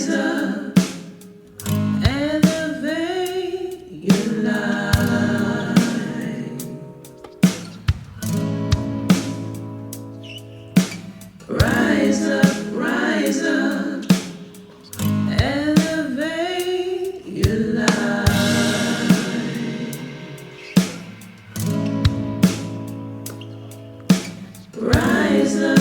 Rise up, elevate your life. Rise up, elevate your life. Rise up,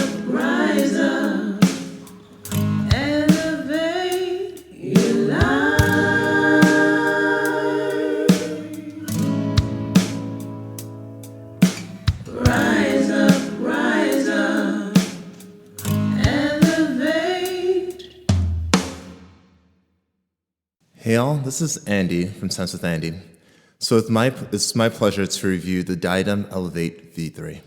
elevate your life. Rise up, elevate. Hey all, this is Andy from Sense with Andy. So it's my pleasure to review the Diadem Elevate V3.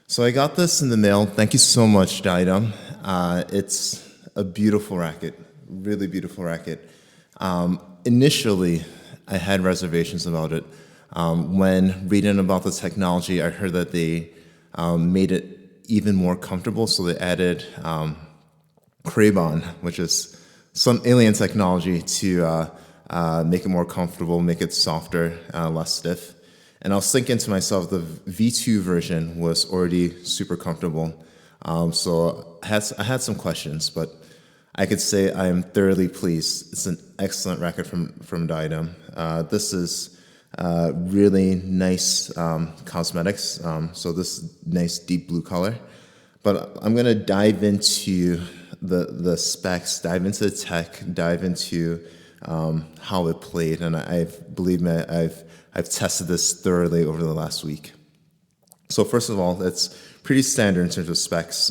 So I got this in the mail. Thank you so much, Diadem. It's a beautiful racket, really beautiful racket. Initially, I had reservations about it. When reading about the technology, I heard that they made it even more comfortable, so they added Crayon, which is some alien technology to make it more comfortable, make it softer, less stiff. And I was thinking to myself, the V2 version was already super comfortable. So I had some questions, but I could say I am thoroughly pleased. It's an excellent racket from Diadem. This is really nice cosmetics. So this nice deep blue color. But I'm gonna dive into the specs, dive into the tech, dive into how it played, and I've tested this thoroughly over the last week. So first of all, it's pretty standard in terms of specs.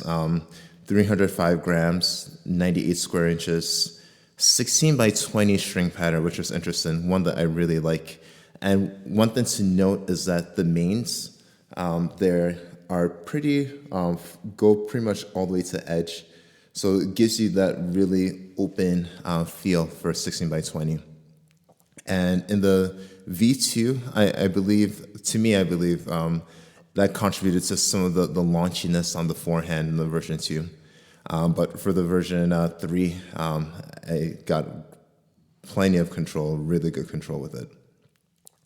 305 grams, 98 square inches, 16 by 20 string pattern, which is interesting, one that I really like. And one thing to note is that the mains, there are go pretty much all the way to edge. So it gives you that really open feel for 16 by 20. And in the V2, I believe that contributed to some of the launchiness on the forehand in the version 2. But for the version 3, I got plenty of control, really good control with it.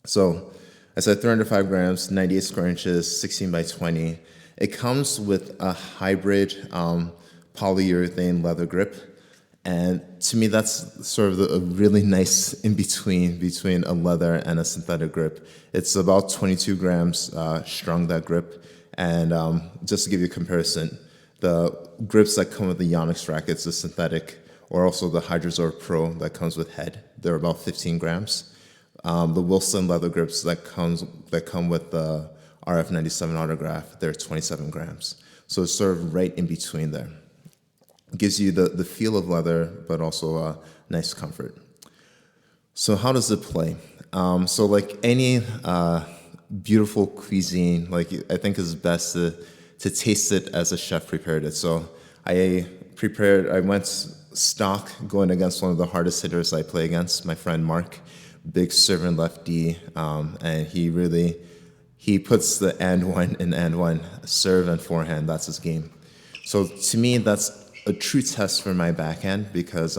So I said 305 grams, 98 square inches, 16 by 20. It comes with a hybrid polyurethane leather grip. And to me, that's sort of a really nice in-between between a leather and a synthetic grip. It's about 22 grams strong, that grip. And just to give you a comparison, the grips that come with the Yonex rackets, the synthetic, or also the Hydrozor Pro that comes with head, they're about 15 grams. The Wilson leather grips that come with the RF97 autograph, they're 27 grams. So it's sort of right in between there. Gives you the feel of leather, but also nice comfort. So how does it play? So like any beautiful cuisine, like I think it's best to taste it as a chef prepared it. So I went stock going against one of the hardest hitters I play against, my friend Mark, big servant lefty, and he puts the and one, serve and forehand, that's his game. So to me, that's a true test for my backhand, because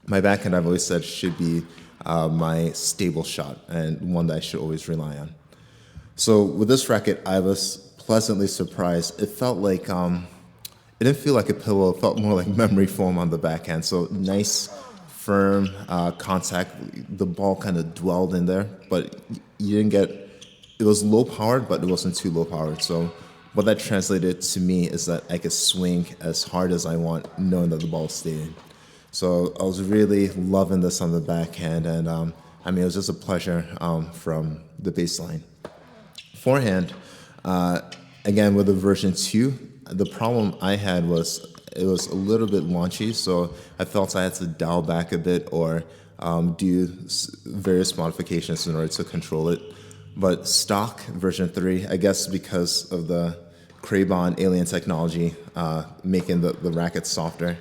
my backhand, I've always said, should be my stable shot and one that I should always rely on. So with this racket, I was pleasantly surprised. It felt like, it didn't feel like a pillow, it felt more like memory foam on the backhand. So nice, firm contact. The ball kind of dwelled in there, but you didn't get, it was low powered, but it wasn't too low powered. So what that translated to me is that I could swing as hard as I want, knowing that the ball stayed in. So I was really loving this on the backhand, and it was just a pleasure from the baseline. Forehand, again with the version 2, the problem I had was it was a little bit launchy, so I felt I had to dial back a bit or do various modifications in order to control it. But stock version 3, I guess because of the Crayon alien technology making the racket softer,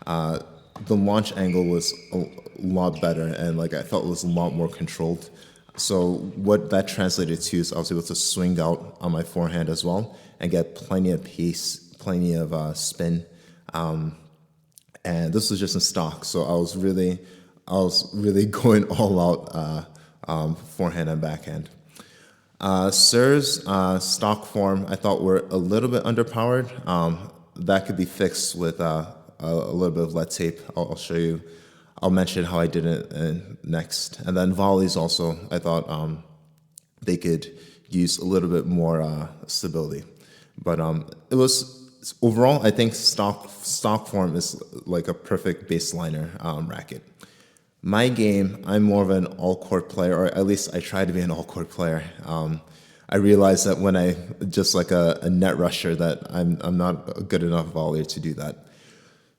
the launch angle was a lot better, and like I felt it was a lot more controlled. So what that translated to is I was able to swing out on my forehand as well and get plenty of pace, plenty of spin, and this was just in stock. So I was really going all out forehand and backhand. Serves, stock form, I thought were a little bit underpowered. That could be fixed with a little bit of lead tape. I'll show you. I'll mention how I did it next. And then volleys also, I thought they could use a little bit more stability. But it was overall, I think stock form is like a perfect baseliner racket. My game, I'm more of an all-court player, or at least I try to be an all-court player. I realized that when I just like a net rusher, that I'm not a good enough volleyer to do that.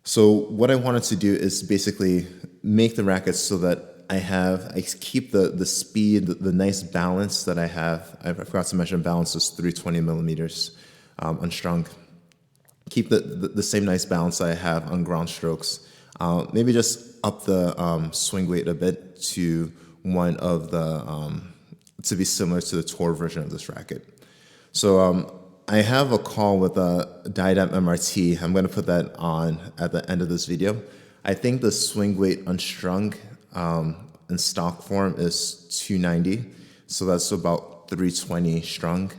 So what I wanted to do is basically make the racket so that I keep the speed, the nice balance that I have. I forgot to mention balance is 320 millimeters unstrung. Keep the same nice balance I have on ground strokes. Maybe just up the swing weight a bit to one of the to be similar to the tour version of this racket. So I have a call with a Diadem MRT. I'm going to put that on at the end of this video. I think the swing weight unstrung in stock form is 290, so that's about 320 strung.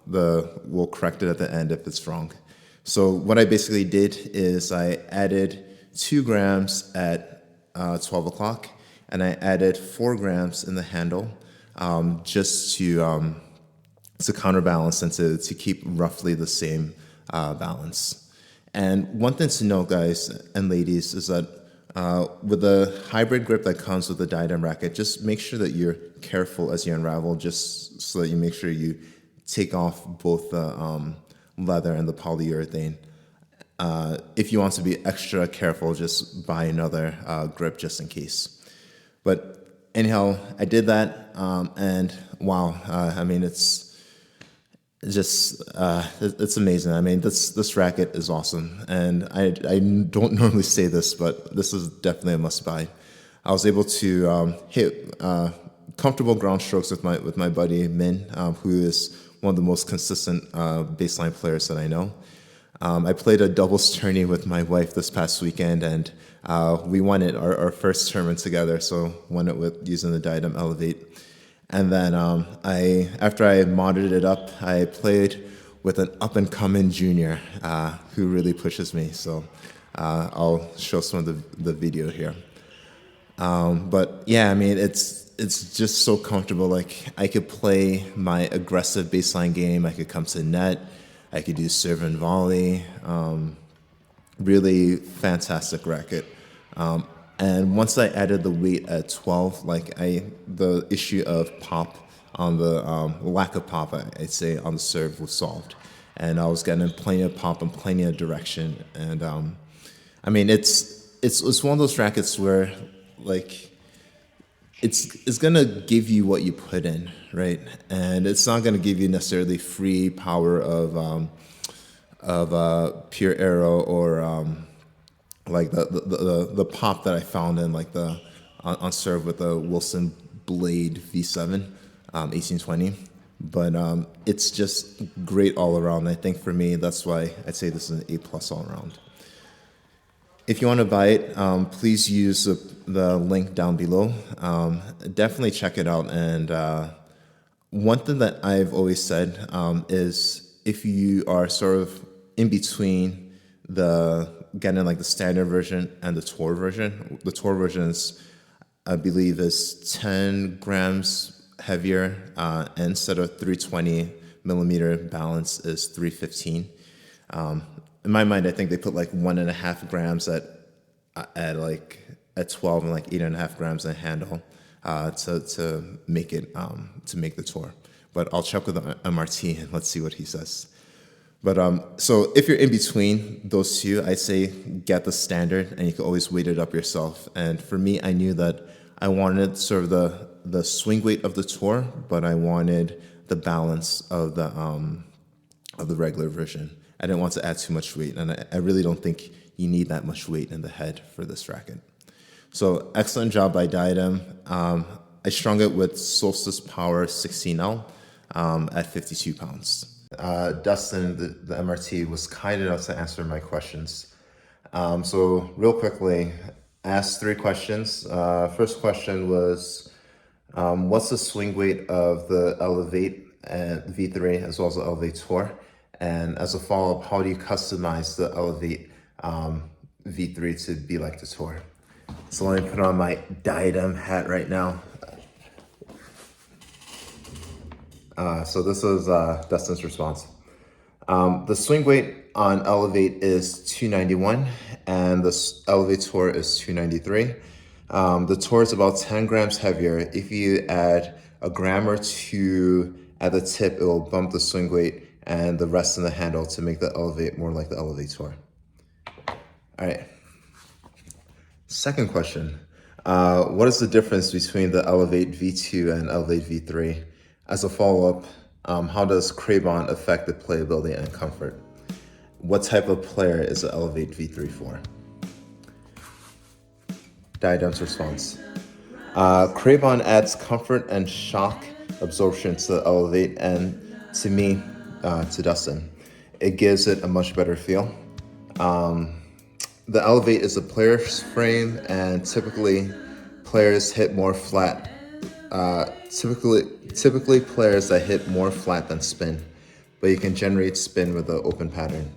We'll correct it at the end if it's wrong. So what I basically did is I added 2 grams at 12 o'clock, and I added 4 grams in the handle just to counterbalance and to keep roughly the same balance. And one thing to know, guys and ladies, is that with the hybrid grip that comes with the Diadem racket, just make sure that you're careful as you unravel, just so that you make sure you take off both the leather and the polyurethane. If you want to be extra careful, just buy another grip just in case. But anyhow, I did that, and wow, I mean, it's amazing. I mean, this racket is awesome, and I don't normally say this, but this is definitely a must-buy. I was able to hit comfortable ground strokes with my buddy Min, who is one of the most consistent baseline players that I know. I played a doubles tourney with my wife this past weekend, and we won it, our first tournament together, so won it with using the Diadem Elevate. And then after I modded it up, I played with an up-and-coming junior who really pushes me, so I'll show some of the video here. But yeah, I mean, it's just so comfortable. Like, I could play my aggressive baseline game, I could come to net, I could do serve and volley. Really fantastic racket. And once I added the weight at 12, the issue of pop on the lack of pop, I'd say, on the serve was solved, and I was getting plenty of pop and plenty of direction. And I mean, it's one of those rackets where like it's gonna give you what you put in, right? And it's not gonna give you necessarily free power of pure arrow or like the pop that I found in like on serve with the Wilson Blade V7 1820, but it's just great all around. I think for me, that's why I'd say this is an A+ all around. If you want to buy it, please use the link down below. Definitely check it out. And one thing that I've always said is if you are sort of in between getting like the standard version and the tour version is, I believe, is 10 grams heavier, and instead of 320 millimeter balance is 315. In my mind, I think they put like 1.5 grams at 12 and like 8.5 grams in a handle to make the tour. But I'll check with the MRT and let's see what he says. But so if you're in between those two, I say get the standard, and you can always weight it up yourself. And for me, I knew that I wanted sort of the swing weight of the tour, but I wanted the balance of the regular version. I didn't want to add too much weight, and I really don't think you need that much weight in the head for this racket. So excellent job by Diadem. I strung it with Solstice Power 16L at 52 pounds. Dustin, the MRT, was kind enough to answer my questions. So real quickly, asked 3 questions. First question was, what's the swing weight of the Elevate and V3 as well as the Elevate Tour? And as a follow-up, how do you customize the Elevate V3 to be like the Tour? So let me put on my Diadem hat right now. So this is Dustin's response. The swing weight on Elevate is 291 and the Elevate Tour is 293. The Tour is about 10 grams heavier. If you add a gram or two at the tip, it will bump the swing weight and the rest in the handle to make the Elevate more like the Elevate Tour. All right. Second question. What is the difference between the Elevate V2 and Elevate V3? As a follow-up, how does Craybon affect the playability and comfort? What type of player is the Elevate V3 for? Diadem's response. Craybon adds comfort and shock absorption to the Elevate, and to me, to Dustin, it gives it a much better feel. The Elevate is a player's frame, and typically players hit more flat. Typically players that hit more flat than spin, but you can generate spin with an open pattern.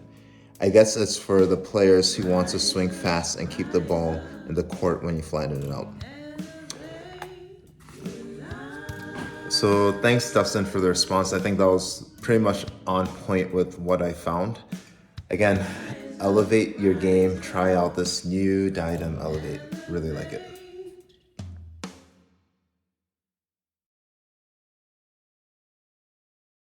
I guess it's for the players who want to swing fast and keep the ball in the court when you flatten it out. So thanks, Dustin, for the response. I think that was pretty much on point with what I found. Again, elevate your game. Try out this new Diadem Elevate. Really like it.